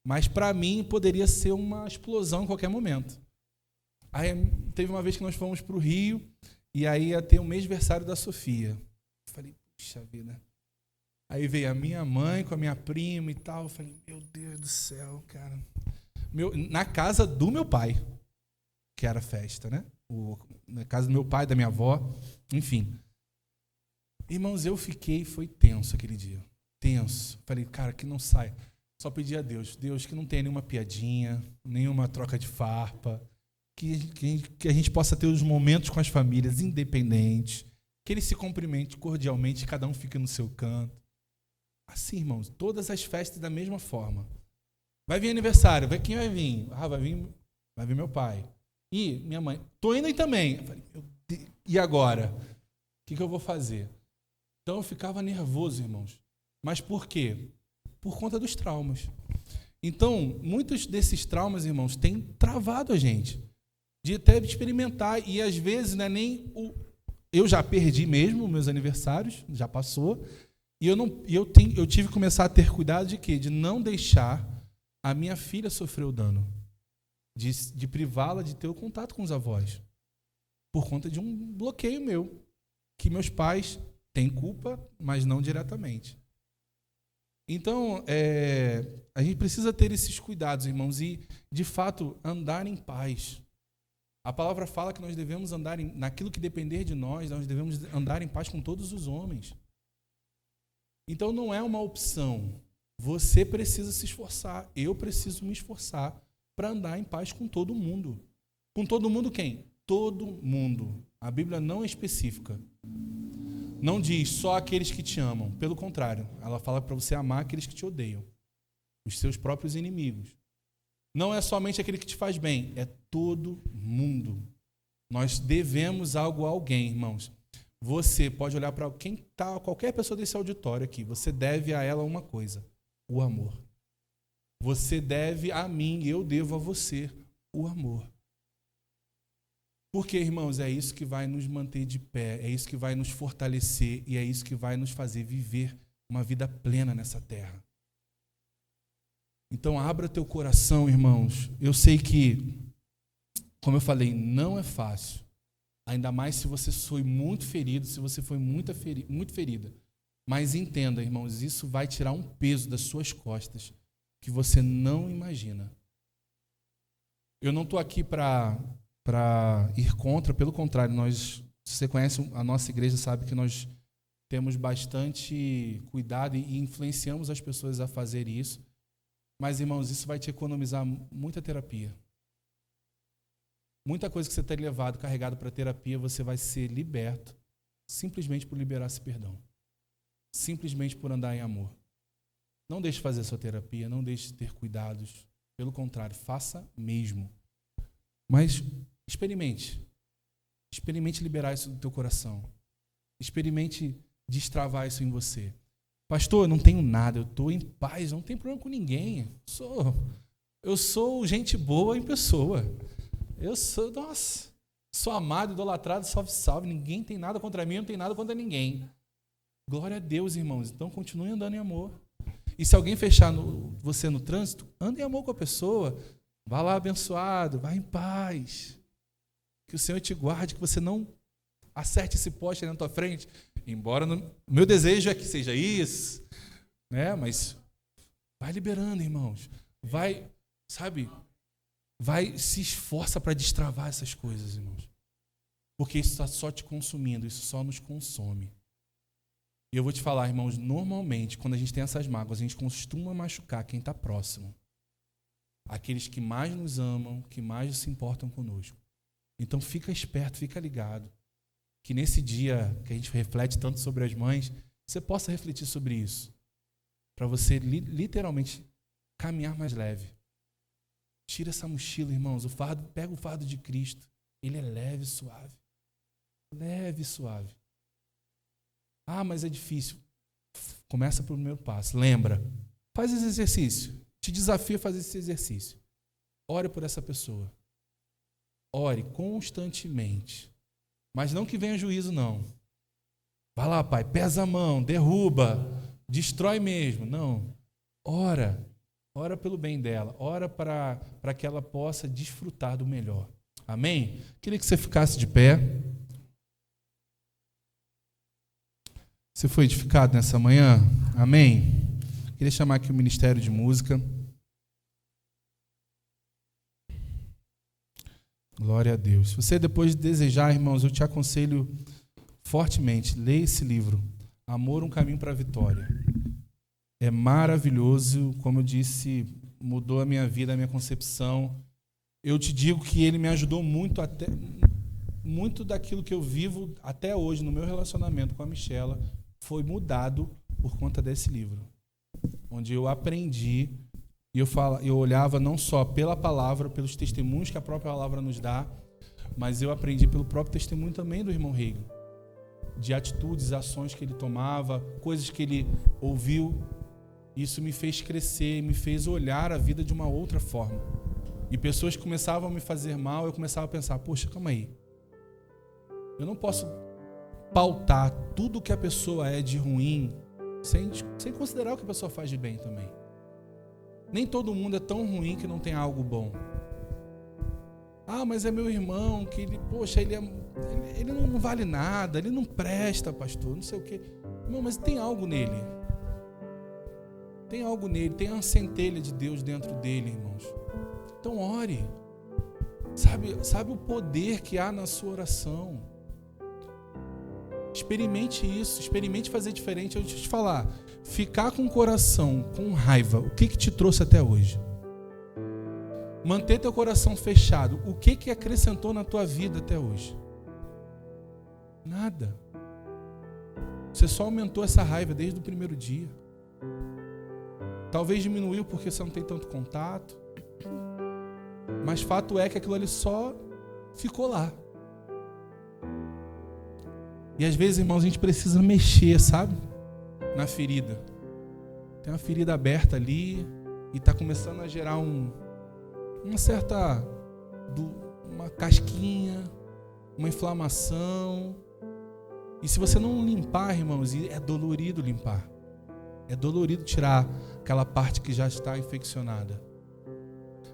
Mas para mim poderia ser uma explosão em qualquer momento. Aí teve uma vez que nós fomos para o Rio, e aí ia ter o mêsversário da Sofia. Eu falei, puxa vida. Aí veio a minha mãe com a minha prima e tal. Eu falei, meu Deus do céu, cara. Na casa do meu pai, que era a festa, né? Na casa do meu pai, da minha avó, enfim. Irmãos, foi tenso aquele dia. Tenso. Falei, cara, que não saia. Só pedi a Deus, que não tenha nenhuma piadinha, nenhuma troca de farpa, que a gente possa ter os momentos com as famílias independentes, que eles se cumprimentem cordialmente, cada um fique no seu canto. Assim, irmãos, todas as festas da mesma forma. Vai vir aniversário, quem vai vir? Vai vir meu pai. E minha mãe, tô indo aí também. Eu falei, e agora? O que eu vou fazer? Então eu ficava nervoso, irmãos. Mas por quê? Por conta dos traumas. Então, muitos desses traumas, irmãos, têm travado a gente. De até experimentar. E às vezes não é nem o... Eu já perdi mesmo meus aniversários, já passou. E eu tive que começar a ter cuidado de quê? De não deixar a minha filha sofrer o dano. De privá-la de ter o contato com os avós. Por conta de um bloqueio meu. Que meus pais têm culpa, mas não diretamente. Então, a gente precisa ter esses cuidados, irmãos, e, de fato, andar em paz. A palavra fala que nós devemos andar naquilo que depender de nós devemos andar em paz com todos os homens. Então, não é uma opção. Você precisa se esforçar. Eu preciso me esforçar para andar em paz com todo mundo. Com todo mundo quem? Todo mundo. A Bíblia não é específica. Não diz só aqueles que te amam. Pelo contrário, ela fala para você amar aqueles que te odeiam. Os seus próprios inimigos. Não é somente aquele que te faz bem, é todo mundo. Nós devemos algo a alguém, irmãos. Você pode olhar para qualquer pessoa desse auditório aqui, você deve a ela uma coisa, o amor. Você deve a mim, eu devo a você o amor. Porque, irmãos, é isso que vai nos manter de pé, é isso que vai nos fortalecer e é isso que vai nos fazer viver uma vida plena nessa terra. Então abra teu coração, irmãos. Eu sei que, como eu falei, não é fácil. Ainda mais se você foi muito ferido, se você foi muito ferida. Mas entenda, irmãos, isso vai tirar um peso das suas costas que você não imagina. Eu não estou aqui para ir contra, pelo contrário, se você conhece a nossa igreja, sabe que nós temos bastante cuidado e influenciamos as pessoas a fazer isso. Mas, irmãos, isso vai te economizar muita terapia. Muita coisa que você tem levado, carregado para terapia, você vai ser liberto simplesmente por liberar esse perdão. Simplesmente por andar em amor. Não deixe de fazer a sua terapia, não deixe de ter cuidados. Pelo contrário, faça mesmo. Mas experimente. Experimente liberar isso do teu coração. Experimente destravar isso em você. Pastor, eu não tenho nada, eu estou em paz, não tenho problema com ninguém. Eu sou gente boa em pessoa. Sou amado, idolatrado, salve, ninguém tem nada contra mim, não tem nada contra ninguém. Glória a Deus, irmãos. Então continue andando em amor. E se alguém fechar você no trânsito, ande em amor com a pessoa. Vá lá abençoado, vá em paz. Que o Senhor te guarde, que você não acerte esse poste aí na tua frente. Embora meu desejo é que seja isso, né? Mas vai liberando, irmãos. Vai se esforça para destravar essas coisas, irmãos. Porque isso está só te consumindo, isso só nos consome. E eu vou te falar, irmãos, normalmente, quando a gente tem essas mágoas, a gente costuma machucar quem está próximo. Aqueles que mais nos amam, que mais se importam conosco. Então fica esperto, fica ligado. Que nesse dia que a gente reflete tanto sobre as mães, você possa refletir sobre isso. Para você literalmente caminhar mais leve. Tira essa mochila, irmãos. Pega o fardo de Cristo. Ele é leve e suave. Leve e suave. Ah, mas é difícil. Começa pelo primeiro passo. Lembra. Faz esse exercício. Te desafio a fazer esse exercício. Ore por essa pessoa. Ore constantemente. Mas não que venha juízo, não. Vai lá, pai, pesa a mão, derruba, destrói mesmo. Não. Ora pelo bem dela. Ora para que ela possa desfrutar do melhor. Amém? Queria que você ficasse de pé. Você foi edificado nessa manhã? Amém? Queria chamar aqui o Ministério de Música. Glória a Deus. Se você depois desejar, irmãos, eu te aconselho fortemente, leia esse livro, Amor, um Caminho para a Vitória. É maravilhoso, como eu disse, mudou a minha vida, a minha concepção. Eu te digo que ele me ajudou muito daquilo que eu vivo até hoje no meu relacionamento com a Michela foi mudado por conta desse livro, onde eu aprendi e eu olhava não só pela palavra, pelos testemunhos que a própria palavra nos dá, mas eu aprendi pelo próprio testemunho também do irmão Reagan, de atitudes, ações que ele tomava, coisas que ele ouviu. Isso me fez crescer, me fez olhar a vida de uma outra forma. E pessoas que começavam a me fazer mal, eu começava a pensar, poxa, calma aí. Eu não posso pautar tudo que a pessoa é de ruim sem considerar o que a pessoa faz de bem também. Nem todo mundo é tão ruim que não tem algo bom. Ah, mas é meu irmão, que ele não vale nada, ele não presta, pastor, não sei o quê. Não, mas tem algo nele. Tem algo nele, tem uma centelha de Deus dentro dele, irmãos. Então ore. Sabe o poder que há na sua oração. Experimente isso, experimente fazer diferente. Eu vou te falar, ficar com o coração com raiva, o que te trouxe até hoje? Manter teu coração fechado, o que acrescentou na tua vida até hoje? Nada. Você só aumentou essa raiva desde o primeiro dia. Talvez diminuiu porque você não tem tanto contato. Mas fato é que aquilo ali só ficou lá. E às vezes, irmãos, a gente precisa mexer, sabe? Na ferida. Tem uma ferida aberta ali e está começando a gerar uma certa... uma casquinha, uma inflamação. E se você não limpar, irmãos, é dolorido limpar. É dolorido tirar aquela parte que já está infeccionada.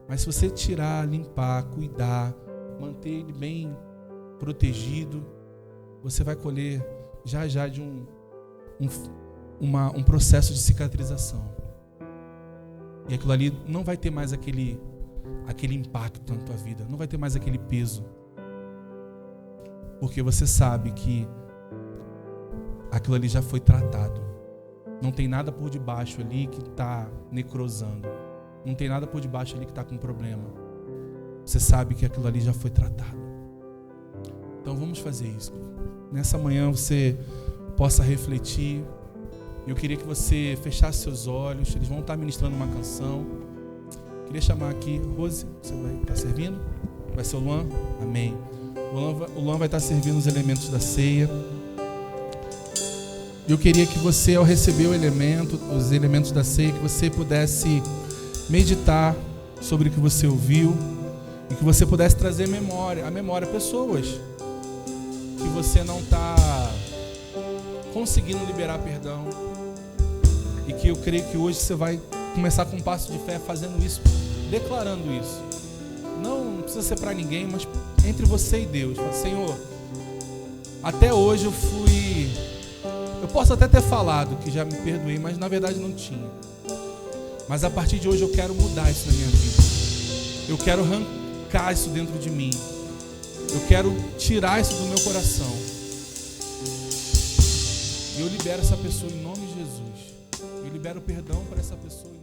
Mas se você tirar, limpar, cuidar, manter ele bem protegido, você vai colher já já de um processo de cicatrização. E aquilo ali não vai ter mais aquele impacto na tua vida, não vai ter mais aquele peso. Porque você sabe que aquilo ali já foi tratado. Não tem nada por debaixo ali que está necrosando. Não tem nada por debaixo ali que está com problema. Você sabe que aquilo ali já foi tratado. Então vamos fazer isso. Nessa manhã você possa refletir. Eu queria que você fechasse seus olhos. Eles vão estar ministrando uma canção. Queria chamar aqui Rose. Você vai estar servindo? Vai ser o Luan? Amém. O Luan vai estar servindo os elementos da ceia. Eu queria que você, ao receber os elementos da ceia, que você pudesse meditar sobre o que você ouviu e que você pudesse trazer à memória pessoas que você não está conseguindo liberar perdão, e que eu creio que hoje você vai começar com um passo de fé fazendo isso, declarando isso. Não precisa ser para ninguém, mas entre você e Deus. Fala, Senhor, até hoje eu posso até ter falado que já me perdoei, mas na verdade não tinha. Mas a partir de hoje eu quero mudar isso na minha vida. Eu quero arrancar isso dentro de mim. Eu quero tirar isso do meu coração. E eu libero essa pessoa em nome de Jesus. Eu libero perdão para essa pessoa em